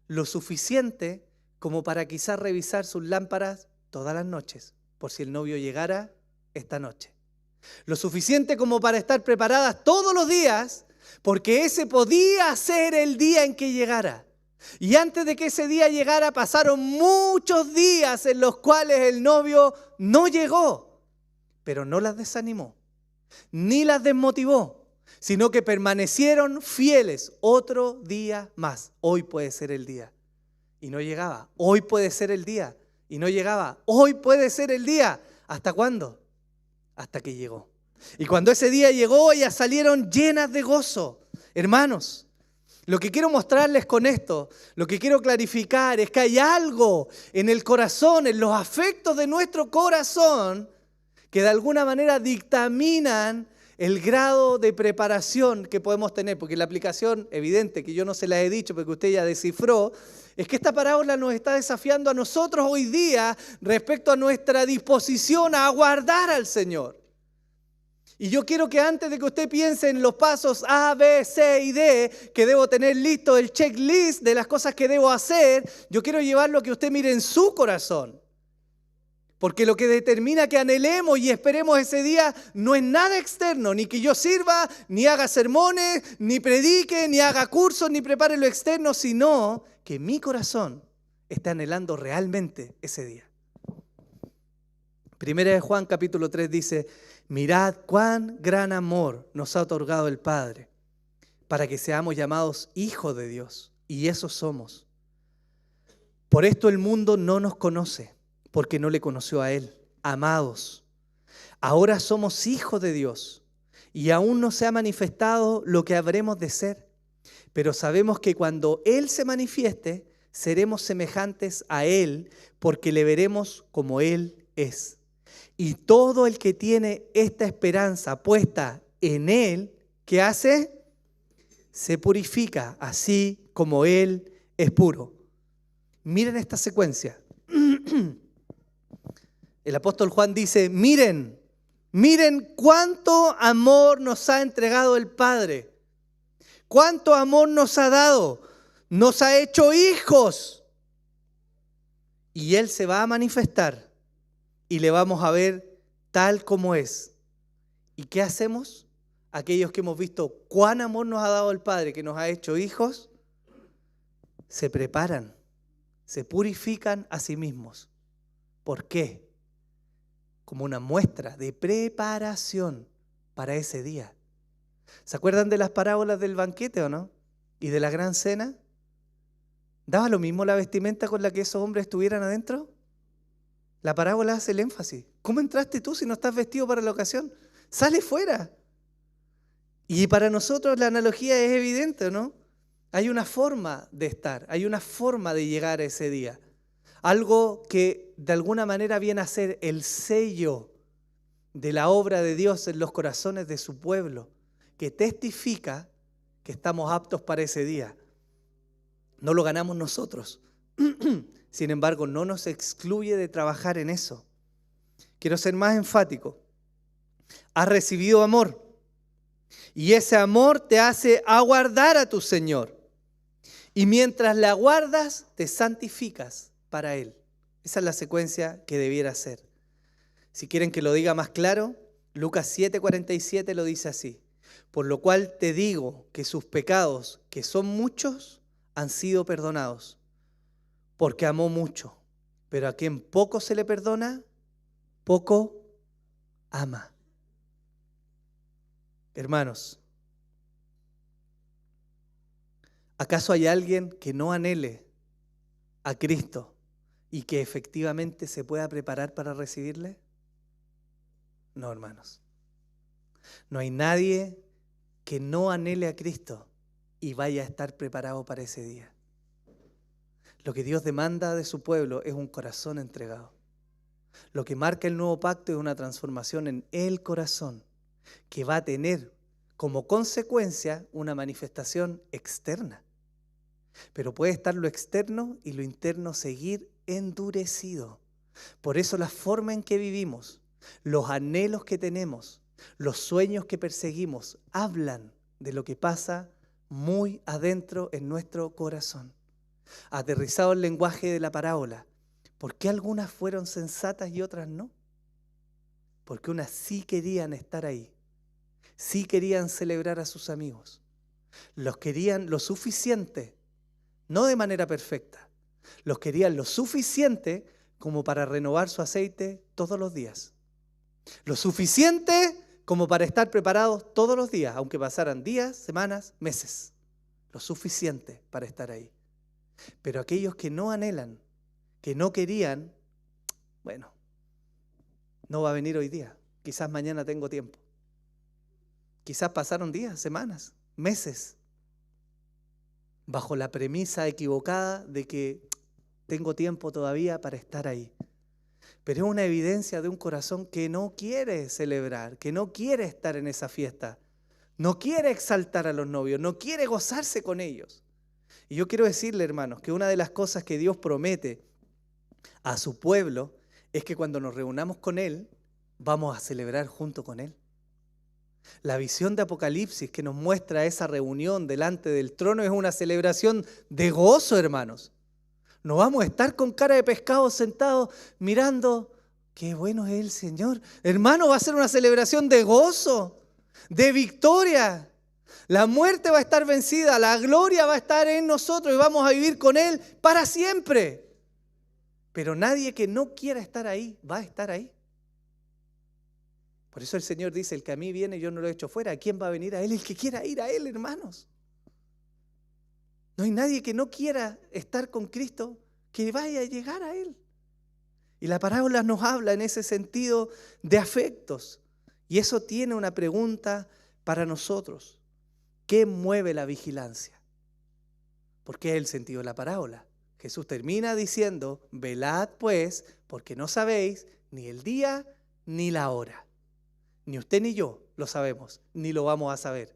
Lo suficiente como para quizás revisar sus lámparas todas las noches, por si el novio llegara esta noche. Lo suficiente como para estar preparadas todos los días, porque ese podía ser el día en que llegara. Y antes de que ese día llegara, pasaron muchos días en los cuales el novio no llegó, pero no las desanimó, ni las desmotivó, sino que permanecieron fieles otro día más. Hoy puede ser el día. Y no llegaba. Hoy puede ser el día. Y no llegaba. Hoy puede ser el día. ¿Hasta cuándo? Hasta que llegó. Y cuando ese día llegó, ellas salieron llenas de gozo. Hermanos, lo que quiero mostrarles con esto, lo que quiero clarificar es que hay algo en el corazón, en los afectos de nuestro corazón, que de alguna manera dictaminan el grado de preparación que podemos tener. Porque la aplicación evidente, que yo no se la he dicho porque usted ya descifró, es que esta parábola nos está desafiando a nosotros hoy día respecto a nuestra disposición a aguardar al Señor. Y yo quiero que antes de que usted piense en los pasos A, B, C y D, que debo tener listo el checklist de las cosas que debo hacer, yo quiero llevarlo a que usted mire en su corazón. Porque lo que determina que anhelemos y esperemos ese día no es nada externo, ni que yo sirva, ni haga sermones, ni predique, ni haga cursos, ni prepare lo externo, sino que mi corazón está anhelando realmente ese día. Primera de Juan capítulo 3 dice: mirad cuán gran amor nos ha otorgado el Padre para que seamos llamados hijos de Dios, y eso somos. Por esto el mundo no nos conoce, porque no le conoció a Él. Amados, ahora somos hijos de Dios, y aún no se ha manifestado lo que habremos de ser, pero sabemos que cuando Él se manifieste, seremos semejantes a Él, porque le veremos como Él es. Y todo el que tiene esta esperanza puesta en Él, ¿qué hace? Se purifica, así como Él es puro. Miren esta secuencia. El apóstol Juan dice: miren cuánto amor nos ha entregado el Padre, ¿Cuánto amor nos ha dado? Nos ha hecho hijos. Y Él se va a manifestar y le vamos a ver tal como es. ¿Y qué hacemos? Aquellos que hemos visto cuán amor nos ha dado el Padre, que nos ha hecho hijos, se preparan, se purifican a sí mismos. ¿Por qué? Como una muestra de preparación para ese día. ¿Se acuerdan de las parábolas del banquete o no? ¿Y de la gran cena? ¿Daba lo mismo la vestimenta con la que esos hombres estuvieran adentro? La parábola hace el énfasis. ¿Cómo entraste tú si no estás vestido para la ocasión? Sale fuera. Y para nosotros la analogía es evidente, ¿no? Hay una forma de estar, hay una forma de llegar a ese día. Algo que de alguna manera viene a ser el sello de la obra de Dios en los corazones de su pueblo, que testifica que estamos aptos para ese día. No lo ganamos nosotros. Sin embargo, no nos excluye de trabajar en eso. Quiero ser más enfático. Has recibido amor y ese amor te hace aguardar a tu Señor. Y mientras le aguardas, te santificas para Él. Esa es la secuencia que debiera ser. Si quieren que lo diga más claro, Lucas 7:47 lo dice así. Por lo cual te digo que sus pecados, que son muchos, han sido perdonados, porque amó mucho. Pero a quien poco se le perdona, poco ama. Hermanos, ¿acaso hay alguien que no anhele a Cristo y que efectivamente se pueda preparar para recibirle? No, hermanos. No hay nadie que no anhele a Cristo y vaya a estar preparado para ese día. Lo que Dios demanda de su pueblo es un corazón entregado. Lo que marca el nuevo pacto es una transformación en el corazón que va a tener como consecuencia una manifestación externa. Pero puede estar lo externo y lo interno seguir endurecido. Por eso la forma en que vivimos, los anhelos que tenemos, los sueños que perseguimos, hablan de lo que pasa muy adentro en nuestro corazón. Aterrizado el lenguaje de la parábola, ¿por qué algunas fueron sensatas y otras no? Porque unas sí querían estar ahí, sí querían celebrar a sus amigos, los querían lo suficiente, no de manera perfecta, los querían lo suficiente como para renovar su aceite todos los días, lo suficiente como para estar preparados todos los días, aunque pasaran días, semanas, meses, lo suficiente para estar ahí. Pero aquellos que no anhelan, que no querían, bueno, no va a venir hoy día, quizás mañana tengo tiempo. Quizás pasaron días, semanas, meses, bajo la premisa equivocada de que tengo tiempo todavía para estar ahí. Pero es una evidencia de un corazón que no quiere celebrar, que no quiere estar en esa fiesta, no quiere exaltar a los novios, no quiere gozarse con ellos. Y yo quiero decirle, hermanos, que una de las cosas que Dios promete a su pueblo es que cuando nos reunamos con Él, vamos a celebrar junto con Él. La visión de Apocalipsis que nos muestra esa reunión delante del trono es una celebración de gozo, hermanos. No vamos a estar con cara de pescado sentados mirando, qué bueno es el Señor. Hermano, va a ser una celebración de gozo, de victoria. La muerte va a estar vencida, la gloria va a estar en nosotros y vamos a vivir con Él para siempre. Pero nadie que no quiera estar ahí, va a estar ahí. Por eso el Señor dice, el que a mí viene yo no lo echo fuera. ¿A quién va a venir a Él? El que quiera ir a Él, hermanos. No hay nadie que no quiera estar con Cristo que vaya a llegar a Él. Y la parábola nos habla en ese sentido de afectos. Y eso tiene una pregunta para nosotros. ¿Qué mueve la vigilancia? Porque es el sentido de la parábola. Jesús termina diciendo, velad pues, porque no sabéis ni el día ni la hora. Ni usted ni yo lo sabemos, ni lo vamos a saber.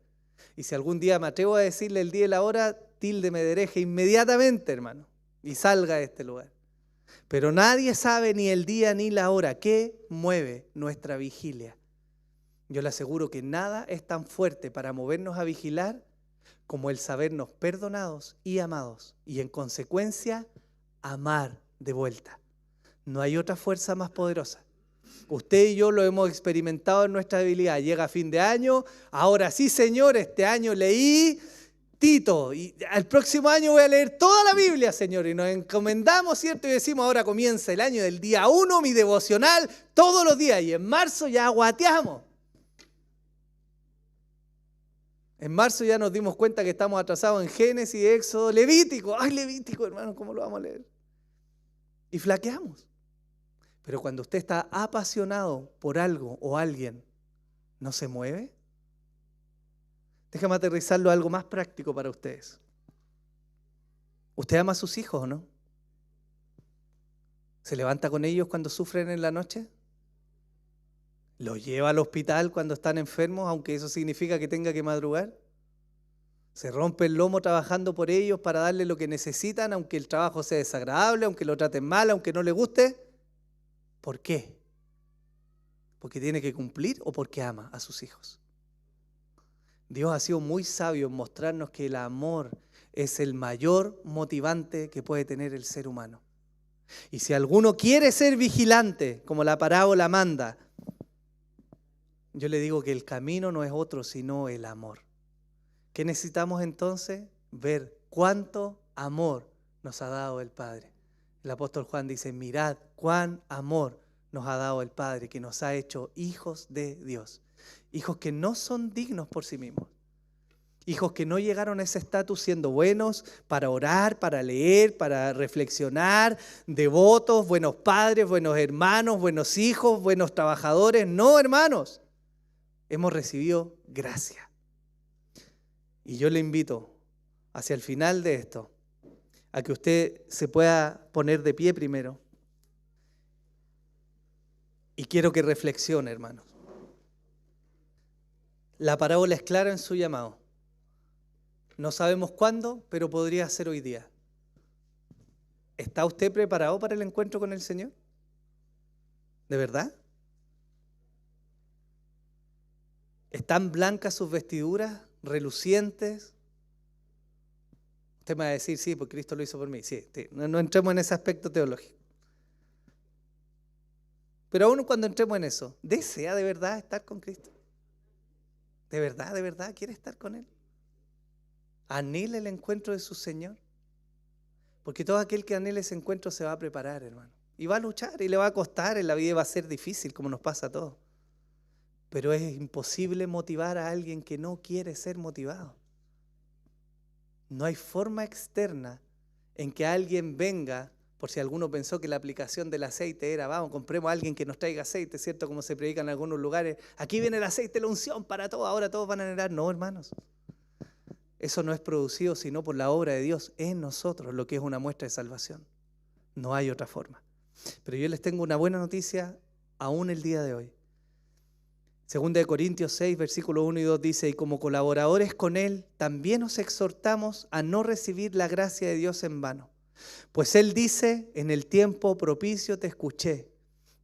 Y si algún día me atrevo a decirle el día y la hora, tíldeme de hereje inmediatamente, hermano, y salga de este lugar. Pero nadie sabe ni el día ni la hora. ¿Qué mueve nuestra vigilia? Yo le aseguro que nada es tan fuerte para movernos a vigilar como el sabernos perdonados y amados, y en consecuencia, amar de vuelta. No hay otra fuerza más poderosa. Usted y yo lo hemos experimentado en nuestra debilidad. Llega fin de año, ahora sí, Señor, este año leí Tito, y al próximo año voy a leer toda la Biblia, Señor, y nos encomendamos, ¿cierto? Y decimos, ahora comienza el año del día 1, mi devocional, todos los días, y en marzo ya guateamos. En marzo ya nos dimos cuenta que estamos atrasados en Génesis, Éxodo, Levítico. ¡Ay, Levítico, hermano! ¿Cómo lo vamos a leer? Y flaqueamos. Pero cuando usted está apasionado por algo o alguien, ¿no se mueve? Déjame aterrizarlo a algo más práctico para ustedes. ¿Usted ama a sus hijos o no? ¿Se levanta con ellos cuando sufren en la noche? ¿Los lleva al hospital cuando están enfermos, aunque eso significa que tenga que madrugar? ¿Se rompe el lomo trabajando por ellos para darle lo que necesitan, aunque el trabajo sea desagradable, aunque lo traten mal, aunque no le guste? ¿Por qué? ¿Porque tiene que cumplir o porque ama a sus hijos? Dios ha sido muy sabio en mostrarnos que el amor es el mayor motivante que puede tener el ser humano. Y si alguno quiere ser vigilante, como la parábola manda, yo le digo que el camino no es otro sino el amor. ¿Qué necesitamos entonces? Ver cuánto amor nos ha dado el Padre. El apóstol Juan dice, mirad cuán amor nos ha dado el Padre, que nos ha hecho hijos de Dios. Hijos que no son dignos por sí mismos. Hijos que no llegaron a ese estatus siendo buenos para orar, para leer, para reflexionar, devotos, buenos padres, buenos hermanos, buenos hijos, buenos trabajadores. No, hermanos. Hemos recibido gracia. Y yo le invito hacia el final de esto a que usted se pueda poner de pie primero. Y quiero que reflexione, hermanos. La parábola es clara en su llamado. No sabemos cuándo, pero podría ser hoy día. ¿Está usted preparado para el encuentro con el Señor? ¿De verdad? ¿Están blancas sus vestiduras, relucientes? Usted me va a decir, sí, porque Cristo lo hizo por mí. Sí, no entremos en ese aspecto teológico. Pero aún cuando entremos en eso, ¿desea de verdad estar con Cristo? ¿De verdad quiere estar con Él? ¿Anhela el encuentro de su Señor? Porque todo aquel que anhele ese encuentro se va a preparar, hermano. Y va a luchar y le va a costar, en la vida va a ser difícil, como nos pasa a todos. Pero es imposible motivar a alguien que no quiere ser motivado. No hay forma externa en que alguien venga, por si alguno pensó que la aplicación del aceite era, vamos, compremos a alguien que nos traiga aceite, ¿cierto? Como se predica en algunos lugares, aquí viene el aceite, la unción para todos, ahora todos van a anhelar. No, hermanos. Eso no es producido sino por la obra de Dios en nosotros, lo que es una muestra de salvación. No hay otra forma. Pero yo les tengo una buena noticia aún el día de hoy. 2 Corintios 6, versículos 1 y 2 dice, y como colaboradores con Él, también os exhortamos a no recibir la gracia de Dios en vano. Pues Él dice, en el tiempo propicio te escuché,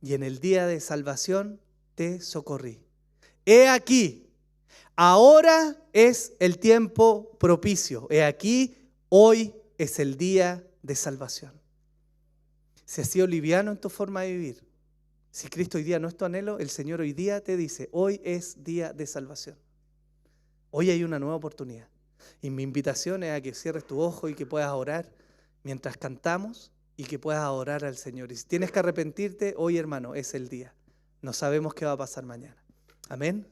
y en el día de salvación te socorrí. He aquí, ahora es el tiempo propicio. He aquí, hoy es el día de salvación. Si has sido liviano en tu forma de vivir, si Cristo hoy día no es tu anhelo, el Señor hoy día te dice, hoy es día de salvación. Hoy hay una nueva oportunidad. Y mi invitación es a que cierres tu ojo y que puedas orar mientras cantamos y que puedas orar al Señor. Y si tienes que arrepentirte, hoy, hermano, es el día. No sabemos qué va a pasar mañana. Amén.